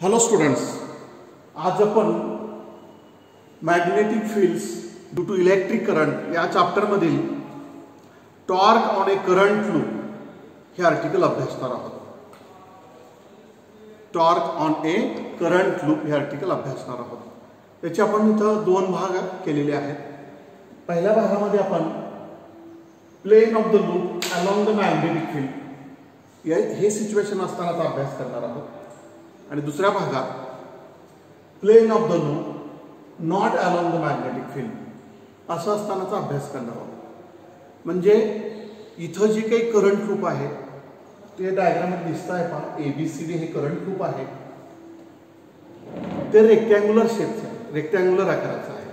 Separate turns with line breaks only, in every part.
Hello students, आज आपण magnetic fields due to electric current या चॅप्टरमधील torque on a current loop हे आर्टिकल अभ्यासणार आहोत. Torque on a current loop हे आर्टिकल अभ्यासणार आहोत. याचे आपण इथं दोन भाग केलेले आहेत. पहिल्या भागामध्ये आपण plane of the loop along the magnetic field हे सिच्युएशन असतानाचा अभ्यास करणार आहोत. आणि दुसऱ्या भागात plane of the loop not along the magnetic field असं असतानाचा अभ्यास करणार आहोत. म्हणजे इथं जे काही करंट लूप आहे ते डायग्रामात दिसत आहे पहा. ABCD हे करंट लूप आहे. ते रेक्टँग्युलर शेपचं आहे, रेक्टँग्युलर आकाराचं आहे.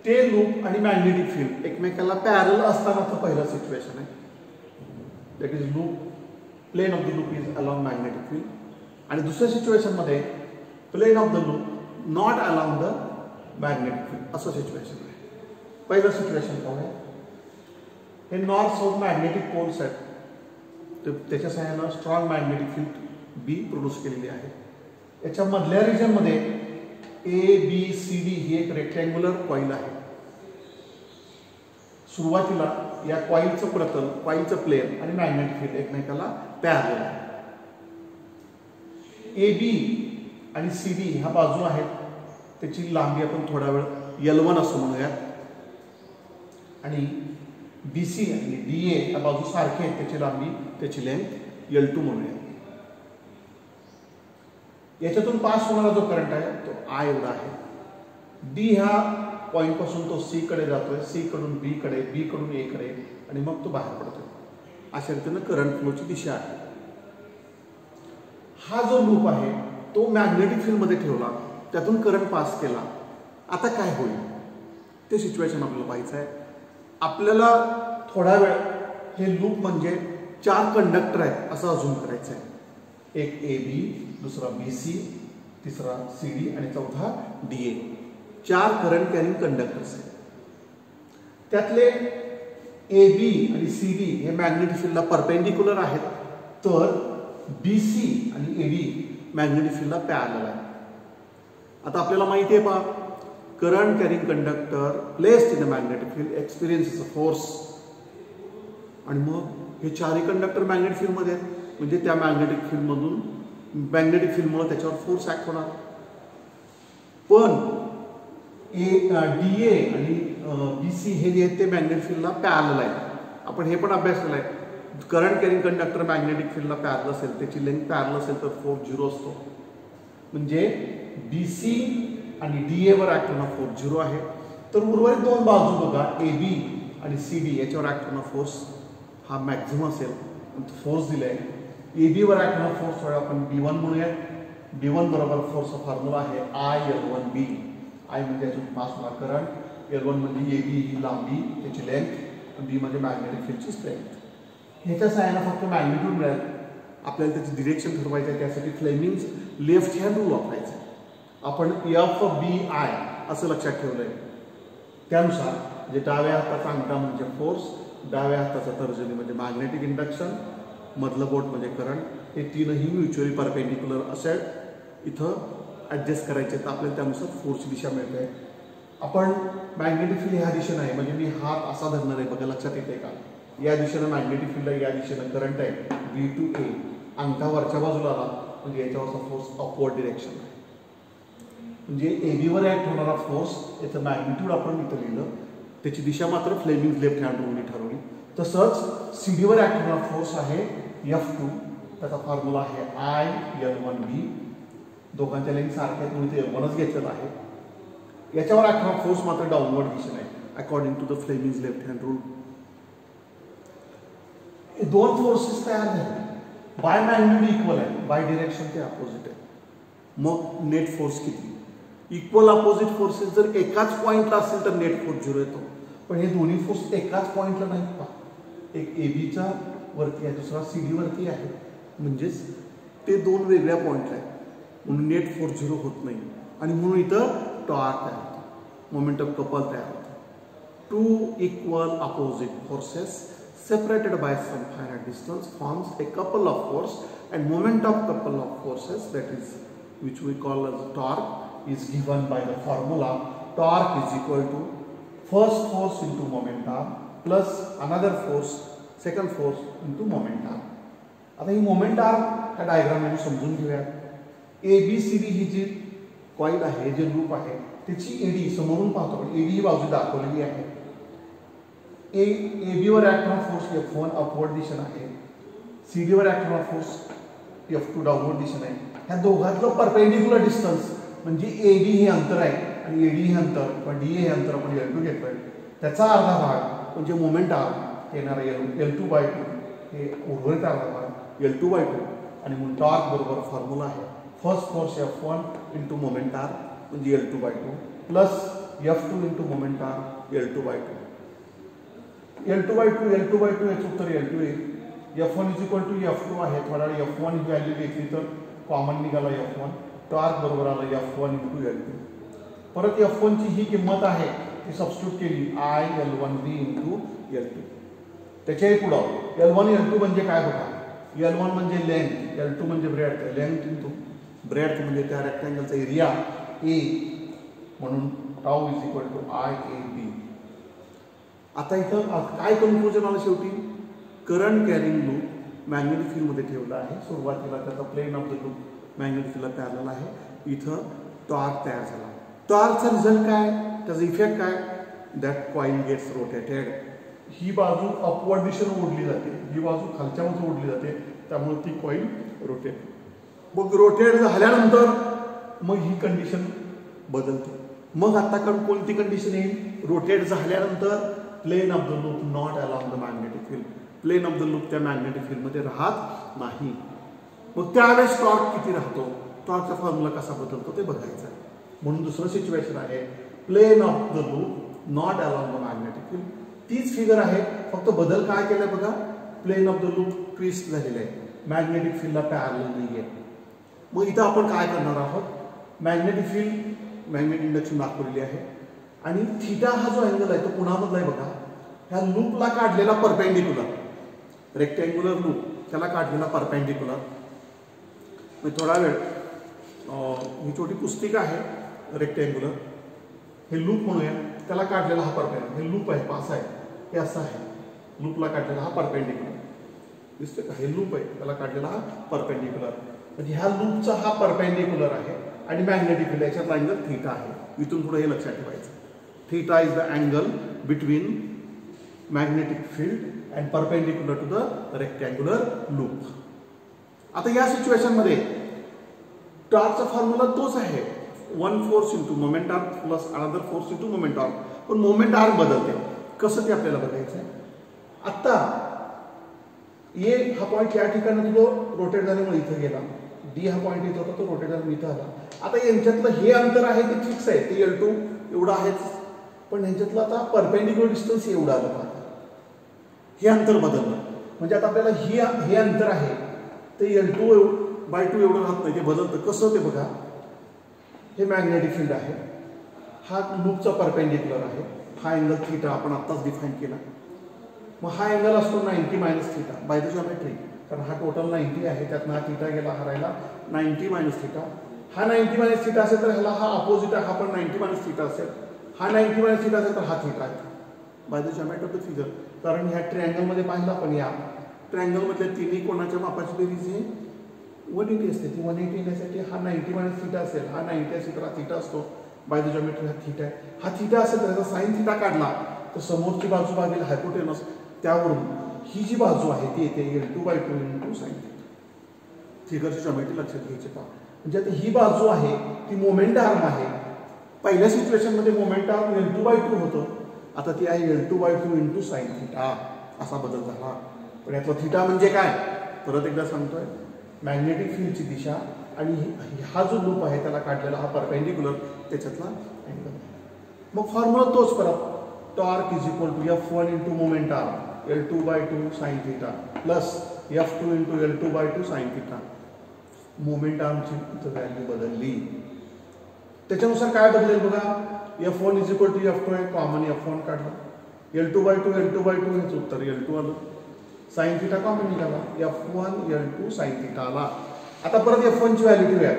ते लूप आणि मॅग्नेटिक फील्ड एकमेकाला पॅरल असतानाचं पहिलं सिच्युएशन आहे. That is loop plane of the loop is along magnetic field. आणि दुसऱ्या सिच्युएशन मध्ये plane of the loop not along the magnetic field असं सिच्युएशन आहे. पहिलं सिच्युएशन पाहूया. हे नॉर्थ साऊथ मॅग्नेटिक पोल्स आहेत. त्याच्या सहाय्यानं स्ट्रॉंग मॅग्नेटिक फील्ड बी प्रोड्यूस केलेली आहे. याच्या मधल्या रिजन मध्ये ABCD ही एक रेक्टँग्युलर कॉईल आहे. सुरुवातीला या कॉईलचं प्रतल, कॉईलचं प्लेन आणि मॅग्नेटिक फील्ड एकमेकाला पॅरलल आहे. AB आणि CD ह्या बाजू आहेत. त्याची लांबी आपण थोडा वेळ L1 असं म्हणूयात. आणि BC आणि DA ह्या बाजू सारखे आहेत. त्याची लांबी, त्याची लेंथ L2 म्हणूयात. याच्यातून पास होणारा जो करंट आहे तो I एवढा आहे. D ह्या पॉइंट पासून तो C कडे जातोय, C कडून B कडे, B कडून A कडे आणि मग तो बाहेर पडतोय. अशा रीतीने करंट फ्लोची दिशा आहे. हा जो लूप आहे तो मॅग्नेटिक फील्ड मध्ये ठेवला, त्यातून करंट पास केला. आता काय होईल ते सिच्युएशन आपल्याला पाहायचं आहे. आपल्याला थोडा वेळ हे लूप म्हणजे 4 कंडक्टर आहेत असं अजून करायचं आहे. एक AB, दुसरा BC, तिसरा CD आणि चौथा DA. 4 करंट कॅरिंग कंडक्टर्स आहेत. त्यातले AB आणि CD हे मॅग्नेटिक फील्डला परपेंडिक्युलर आहेत, तर BC आणि AD मॅग्नेटिक फील्डला पॅरलल आहे. आता आपल्याला माहिती आहे पहा, current carrying conductor placed in the magnetic field experiences a force. आणि मग हे 4ही कंडक्टर मॅग्नेटिक फील्ड मध्ये आहेत, म्हणजे त्या मॅग्नेटिक फील्ड मधून मॅग्नेटिक फील्डमुळे त्याच्यावर फोर्स ऍक्ट होणार. पण DA आणि BC हे जे आहेत ते मॅग्नेटिक फील्डला पॅरलल आहेत. आपण हे पण अभ्यास केलाय. करंट कॅरिंग कंडक्टर मॅग्नेटिक फील्डला पॅरलल असेल, त्याची लेंथ पॅरलल असेल तर फोर्स 0 असतो. म्हणजे BC आणि DA वर ऍक्ट होणार फोर्स 0 आहे. तर उर्वरित दोन बाजू बघा, AB आणि CD याच्यावर ऍक्ट होणार फोर्स हा मॅक्झिमम असेल. फोर्स दिलाय. AB वर ऍक्ट होणार फोर्स थोडा आपण B1 म्हणूया. B1 बरोबर फोर्सचा फॉर्म्युला आहे I-L1B. I म्हणजे यातून पास होणार करंट, L1 म्हणजे AB ही लांबी, त्याची लेंथ, B म्हणजे मॅग्नेटिक फील्डची स्ट्रेंथ. ह्याच्या सहाय्याने फक्त मॅग्निट्यूड मिळेल. आपल्याला त्याची डिरेक्शन ठरवायचं आहे. त्यासाठी फ्लेमिंग्स लेफ्ट हँड रूल वापरायचा. आपण FBI असं लक्षात ठेवलंय. त्यानुसार म्हणजे डाव्या हाताचा अंगठा म्हणजे फोर्स, डाव्या हाताचा तर्जनी म्हणजे मॅग्नेटिक इंडक्शन, मधलं बोट म्हणजे करंट. हे तीनही म्युच्युअली परपेंडिक्युलर असे इथं ऍडजस्ट करायचे. तर आपल्याला त्यानुसार फोर्सची दिशा मिळते. आपण मॅग्नेटिक फील्ड ह्या दिशेने आहे म्हणजे मी हात असा धरणार आहे बघा, लक्षात येते का? या दिशेनं मॅग्नेटिक फील्ड आहे, या दिशेनं करंट आहे B to A. अंगठा वरच्या बाजूला आला म्हणजे याच्यावरचा फोर्स अपवर्ड डिरेक्शन आहे. म्हणजे AB वर ऍक्ट होणारा फोर्स याचं मॅग्निट्यूड आपण इथं लिहिलं, त्याची दिशा मात्र फ्लेमिंग लेफ्ट हँड रूलने ठरवली. तसंच CD वर ऍक्ट होणारा फोर्स आहे F2. त्याचा फॉर्म्युला आहे I-L1B. दोघांच्या लेंथ सारख्या आहेत म्हणून ते L1च घेतलेलं आहे. याच्यावर ऍक्ट होणारा फोर्स मात्र डाऊनवर्ड दिशेने आहे according to the Fleming's left hand rule. दोन फोर्सेस तयार झाले. बाय मॅग्निट्यूड इक्वल आहे, बाय डिरेक्शन ते अपोजिट आहे. मग नेट फोर्स किती? इक्वल अपोजिट फोर्सेस जर एकाच पॉइंटला असेल तर नेट फोर्स 0 येतो. पण हे दोन्ही फोर्स एकाच पॉइंटला नाहीत पहा. एक ABच्या वरती आहे, दुसरा CD वरती आहे. म्हणजेच ते दोन वेगळ्या पॉइंटला आहेत म्हणून नेट फोर्स 0 होत नाही. आणि म्हणून इथं टॉर्क तयार होतो, मोमेंटम कपल तयार होतो. 2 equal opposite forces separated by some finite distance forms a couple of force and moment of couple of forces, that is which we call as torque, is given by the formula torque is equal to first force into moment arm plus another force, second force into moment arm. आता ही moment arm ह्या diagram समजून घेऊया. ABCD ही जी coil आहे, जे loop आहे, त्याची eddy समोरून पाहतो आपण. एडी ही बाजू दाखवलेली आहे. AB वर ऍक्ट होणारा फोर्स F1 अपवर्ड दिशेने आहे. CD वर ऍक्ट होणारा फोर्स F2 डाऊनवर्ड दिशेने आहे. ह्या दोघांतलं परपेंडिक्युलर डिस्टन्स म्हणजे AD हे अंतर आहे आणि AD हे अंतर किंवा DA हे अंतर आपण L2 घेतोय. त्याचा अर्धा भाग म्हणजे मोमेंट आर्म येणारा L2/2 हे उर्वरित अर्धा भाग L2/2 आणि म्हणून टॉर्क बरोबर फॉर्म्युला आहे first force F1 into moment arm म्हणजे L2/2 plus F2 into moment arm L2/2. L2/2 याचं उत्तर L2 येईल. F1 is equal to F2 आहे. थोडा वेळ F1 ही व्हॅल्यू घेतली तर कॉमन निघाला F1. टॉर्क बरोबर आला F1 इंटू L2. परत F1 ची ही किंमत आहे ती सबस्टिट्यूट केली IL1B इंटू L2. त्याच्याही पुढं L1 L2 म्हणजे काय बघा. L1 म्हणजे लेंथ, L2 म्हणजे ब्रेडथ. लेंथ इंटू ब्रेडथ म्हणजे त्या रेक्टँगलचा एरिया A म्हणून tau is equal to IAB. आता इथं काय कन्क्लुजन आलं शेवटी. करंट कॅरिंग लूप मॅग्नेटिक फील्डमध्ये ठेवला आहे. सुरुवातीला त्याचा plane of the loop magnetic फील्डला पॅरलल आहे. इथं टॉर्क तयार झाला. टॉर्कचा रिझल्ट काय, त्याचा इफेक्ट काय, दॅट कॉईल गेट्स रोटेटेड. ही बाजू अपवर्ड दिशेने ओढली जाते, ही बाजू खालच्या बाजू ओढली जाते, त्यामुळे ती कॉईल रोटेट. मग रोटेट झाल्यानंतर मग ही कंडिशन बदलते. मग आता कोणती कंडिशन येईल. रोटेट झाल्यानंतर plane of the loop not along the magnetic field. Plane of the loop त्या मॅग्नेटिक फील्डमध्ये राहत नाही. मग त्यावेळेस टॉर्क किती राहतो, टॉर्कचा फॉर्म्युला कसा बदलतो ते बघायचं. म्हणून दुसरं सिच्युएशन आहे plane of the loop not along the magnetic field. तीच फिगर आहे, फक्त बदल काय केलाय बघा. Plane of the loop twist झालेलं आहे, मॅग्नेटिक फील्डला पॅरलल नाहीये. मग इथं आपण काय करणार आहोत. मॅग्नेटिक फील्ड मॅग्नेटिक इंडक्शन दाखवलेली आहे आणि थिटा हा जो अँगल आहे तो पुन्हा आहे बघा. ह्या लूपला काढलेला परपेंडिक्युलर, रेक्टँग्युलर लूप त्याला काढलेला परपेंडिक्युलर. मी थोडा वेळ ही छोटी पुस्तिका आहे रेक्टँग्युलर, हे लूप म्हणूया. त्याला काढलेला हा परपेंडिक्युलर, हे लूप आहे, पास आहे, हे असं आहे. लूपला काढलेला हा परपेंडिक्युलर दिसतोय का. हे लूप आहे, त्याला काढलेला हा परपेंडिक्युलर. म्हणजे ह्या लूपचा हा परपेंडिक्युलर आहे आणि मॅग्नेटिक फील्ड याच्यातला अँगल थीटा आहे. इथून पुढे हे लक्षात ठेवायचं. Theta is the angle between magnetic field and perpendicular to the rectangular loop. आता या सिच्युएशन मध्ये टॉर्कचा फॉर्म्युला तोच आहे, one force into moment arm plus another force into moment arm. पण मोमेंट आर्म बदलते, कसं ते आपल्याला बघायचं आहे. आता ए हा पॉईंट या ठिकाणी तो रोटेट झाल्यामुळे इथं गेला. डी हा पॉईंट इथं होता, तो रोटेट झाल्यामुळे इथं आला. आता यांच्यातलं हे अंतर आहे ते फिक्स आहे, ते L2 एवढं आहेच. पण यांच्यातलं आता परपेंडिक्युलर डिस्टन्स एवढं आलं पाहता. हे अंतर बदललं म्हणजे आता आपल्याला हे अंतर आहे ते L2/2 एवढं राहत नाही, ते बदलतं. कसं ते बघा. हे मॅग्नेटिक फील्ड आहे, हा लूपचा परपेंडिक्युलर आहे, हा अँगल थीटा आपण आत्ताच डिफाईन केला. मग हा अँगल असतो 90 minus theta by the geometry, कारण हा टोटल 90 आहे, त्यातनं हा थीटा गेला, हरायला 90 मायनस थीटा. हा 90 मायनस थीटा असेल तर ह्याला हा अपोजिट आहे, हा पण 90 मायनस थीटा असेल. हा 90 मायनस थीटा असेल तर हा थीटा आहे by the geometry of the figure. कारण ह्या ट्रायंगलमध्ये पाहिला आपण, या ट्रायंगलमधल्या तिन्ही कोणाच्या मापाची बेरीज ही 180 असते. ती 180 येण्यासाठी हा 90 मायनस थीटा असेल, हा 90 असेल तर हा थीटा असतो बाय द जॉमेट्री. हा थीटा आहे. हा थीटा असेल तर त्याचा साइन थीटा काढला तर समोरची बाजू भागेल हायपोटेनस, त्यावरून ही जी बाजू आहे ती येते L2/2 इंटू साइन थीटा. फिगरची जॉमेट्री लक्षात घ्यायची का. म्हणजे आता ही बाजू आहे ती मोमेंट आर्म आहे. पहिल्या सिच्युएशनमध्ये मोमेंट आर्म L2/2 होतं, आता ती आहे L2/2 इंटू साइन थीटा. असा बदल झाला. पण यातला थीटा म्हणजे काय, परत एकदा सांगतोय, मॅग्नेटिक फील्डची दिशा आणि हा जो लूप आहे त्याला काढलेला हा परपेंडिक्युलर, त्याच्यातला अँगल. मग फॉर्म्युला तोच परत. Torque is equal to F1 into moment arm L2/2 sine theta plus F2 into L2/2 sine theta. Moment आर्मची इथं व्हॅल्यू बदलली, त्याच्यानुसार काय बदलेल बघा. F1 is equal to F2 आहे, कॉमन F1 काढलं. L2/2 हेच उत्तर L2 आलं. साइन थिटा कॉमन निघाला, F1 L2 साइन थिटा आला. आता परत F1 ची व्हॅल्यू ठेवूया.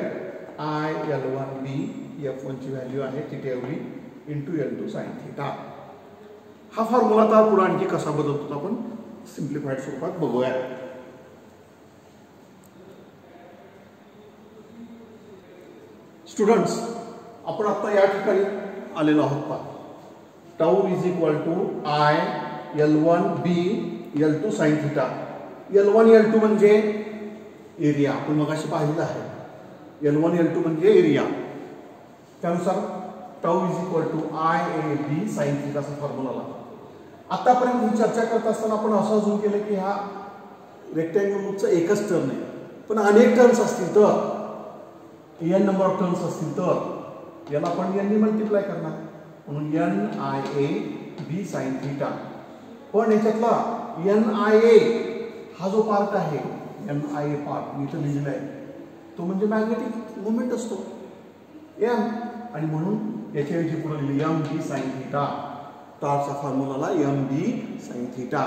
I L1B F1 ची व्हॅल्यू आहे ती ठेवली इंटू L2 साइन थिटा. हा फॉर्म्युला आता पुढे आणखी कसा बदलतो आपण सिम्प्लिफाईड स्वरूपात बघूया. स्टुडंट्स, आपण आता या ठिकाणी आलेलो आहोत. पहा, tau is equal to I L1B L2 sine theta. L1 L2 म्हणजे एरिया, आपण मगाशी पाहिलेलं आहे. L1 L2 म्हणजे एरिया. त्यानुसार tau is equal to IAB sine थिटाचा फॉर्म्युला आला. आतापर्यंत ही चर्चा करत असताना आपण असं अजून केलं की हा रेक्टँगल लूपचा एकच टर्न आहे, पण अनेक टर्न्स असतील तर n नंबर ऑफ टर्न्स असतील तर याला आपण n ने मल्टिप्लाय करणार, म्हणून NIAB साइन थिटा. पण याच्यातला NIA हा जो पार्ट आहे, NIA पार्ट मी इथं लिहिलेला आहे, तो म्हणजे मॅग्नेटिक मोमेंट असतो m, आणि म्हणून याच्याऐवजी पुढे लिहिली MB साइन थिटा. टॉर्कच्या फॉर्म्युलाला MB साइन थिटा.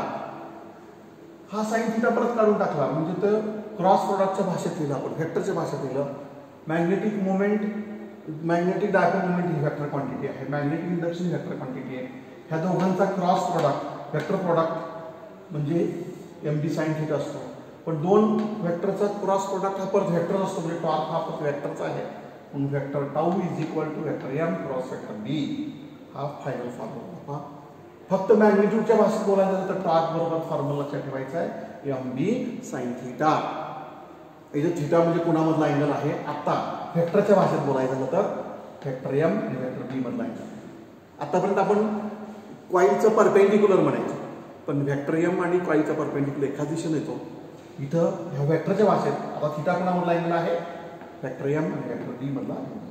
हा साइन थिटा परत काढून टाकला म्हणजे तर क्रॉस प्रोडक्टच्या भाषेत लिहिलं आपण, व्हेक्टरच्या भाषेत लिहिलं. Magnetic moment, magnetic dipole moment ही वेक्टर क्वांटिटी आहे, मॅग्नेटिक इंडक्शन वेक्टर क्वांटिटी आहे. ह्या दोघांचा क्रॉस प्रोडक्ट वेक्टर प्रोडक्ट म्हणजे MB साइन थिटा असतो. पण दोन वेक्टरचा क्रॉस प्रोडक्ट हा परत वेक्टर असतो, म्हणजे टॉर्क हा परत वेक्टरचा आहे, म्हणून vector tau is equal to vector M cross vector B. हा फायनल फॉर्म्युला. फक्त मॅग्निट्यूडच्या भाषेत बोलायचं झालं तर टॉर्क बरोबर फॉर्म्युला लक्षात ठेवायचा आहे MB साइन थिटा. इथे थिटा म्हणजे कोणामधला अँगल आहे. आता वेक्टरच्या भाषेत बोलायचं झालं तर वेक्टर M आणि वेक्टर B मधला अँगल. आतापर्यंत आपण कॉइलचं परपेंडिक्युलर म्हणायचं, पण वेक्टर M आणि कॉइलचा परपेंडिक्युलर एकाच दिशेने येतो. इथं ह्या वेक्टरच्या भाषेत आता थिटा कोणामधला अँगल आहे, वेक्टर M आणि वेक्टर B मधला अँगल आहे.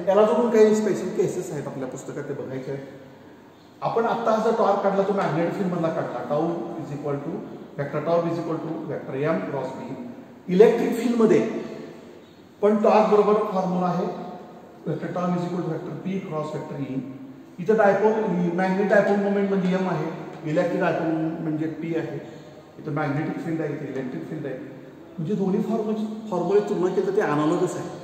याला जोडून काही स्पेशल केसेस आहेत आपल्या पुस्तकात, ते बघायचे आहेत. आपण आता जो टॉर्क काढला तो मॅग्नेटिक फील्ड मधला काढला. Tau is equal to vector tau is equal to vector M cross B. Electric field मध्ये पण टॉर्क बरोबर फॉर्म्युला आहे vector tau is equal to vector P cross vector E. इथं डायपोल मॅग्नेटिक डायपोल मोमेंट म्हणजे M आहे, electric dipole म्हणजे P आहे. इथं मॅग्नेटिक फील्ड आहे, इथे इलेक्ट्रिक फील्ड आहे. म्हणजे दोन्ही फॉर्म्युले तुलना केलं तर ते अनालॉगस आहे.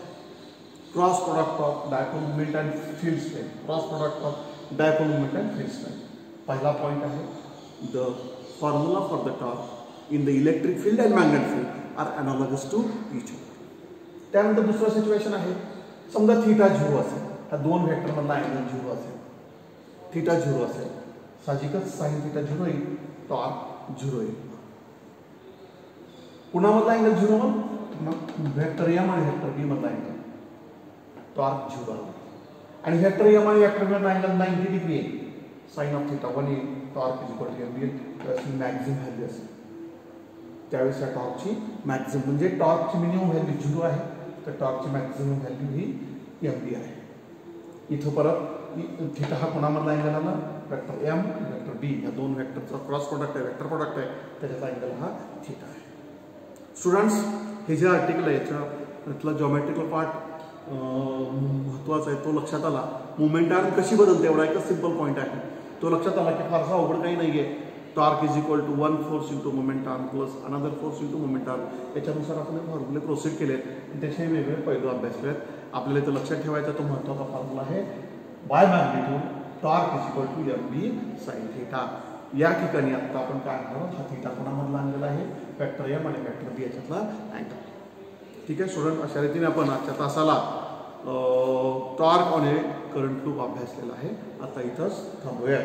Cross product of dipole moment and field strength, cross product of dipole moment and field strength. पहिला पॉइंट आहे the formula for the torque in the electric field and magnetic field are analogous to each other. त्यानंतर दुसरं situation आहे, समजा theta 0 असेल, ह्या दोन vector मधला अँगल 0 असेल, थिटा 0 असेल, साहजिकच साइन थिटा 0 येईल, टॉर्क 0 येईल. पुन्हा अँगल 0 मग वेक्टर M आणि वेक्टर B मधला अँगल टॉर्क 0 आला. आणि वेक्टर M आणि वेक्टर B मधला अँगल 90 डिग्री आहे, साइन ऑफ थिटा 1 येईल, torque is equal to MB येईल. त्याची मॅक्झिमम व्हॅल्यू असेल त्यावेळेस या टॉर्कची मॅक्झिमम म्हणजे टॉर्कची मिनिमम व्हॅल्यू 0 आहे, तर टॉर्कची मॅक्झिमम व्हॅल्यू ही MB आहे. इथं परत थिटा हा कोणामधला अँगल आला, वेक्टर M आणि वेक्टर B या दोन वेक्टरचा क्रॉस प्रोडक्ट आहे, वेक्टर प्रोडक्ट आहे, त्याच्याचा अँगल हा थिटा आहे. स्टुडंट्स, हे जे आर्टिकल आहे याच्यातला जॉमेट्रिकल पार्ट महत्त्वाचा आहे, तो लक्षात आला. मोमेंट आर्म कशी बदलते एवढा एकच सिंपल पॉईंट आहे, तो लक्षात आला की फारसा अवघड काही नाही आहे. Torque is equal to 1 force into moment arm plus another force into moment arm. याच्यानुसार आपण फॉर्म्युले प्रोसीड केलेत आणि त्याचे वेगवेगळे पैलू अभ्यास केलेत. आपल्याला इथं लक्षात ठेवायचा तो महत्त्वाचा फॉर्म्युला आहे by magnitude torque is equal to MB sine theta. या ठिकाणी आता आपण काय करणार, हा थिटा कोणामधला अँगल आहे, वेक्टर M आणि वेक्टर B याच्यातला अँगल. ठीक आहे स्टुडंट, अशा रीतीने आपण आजच्या तासाला torque on a current loop अभ्यासलेला आहे. आता इथंच थांबूया.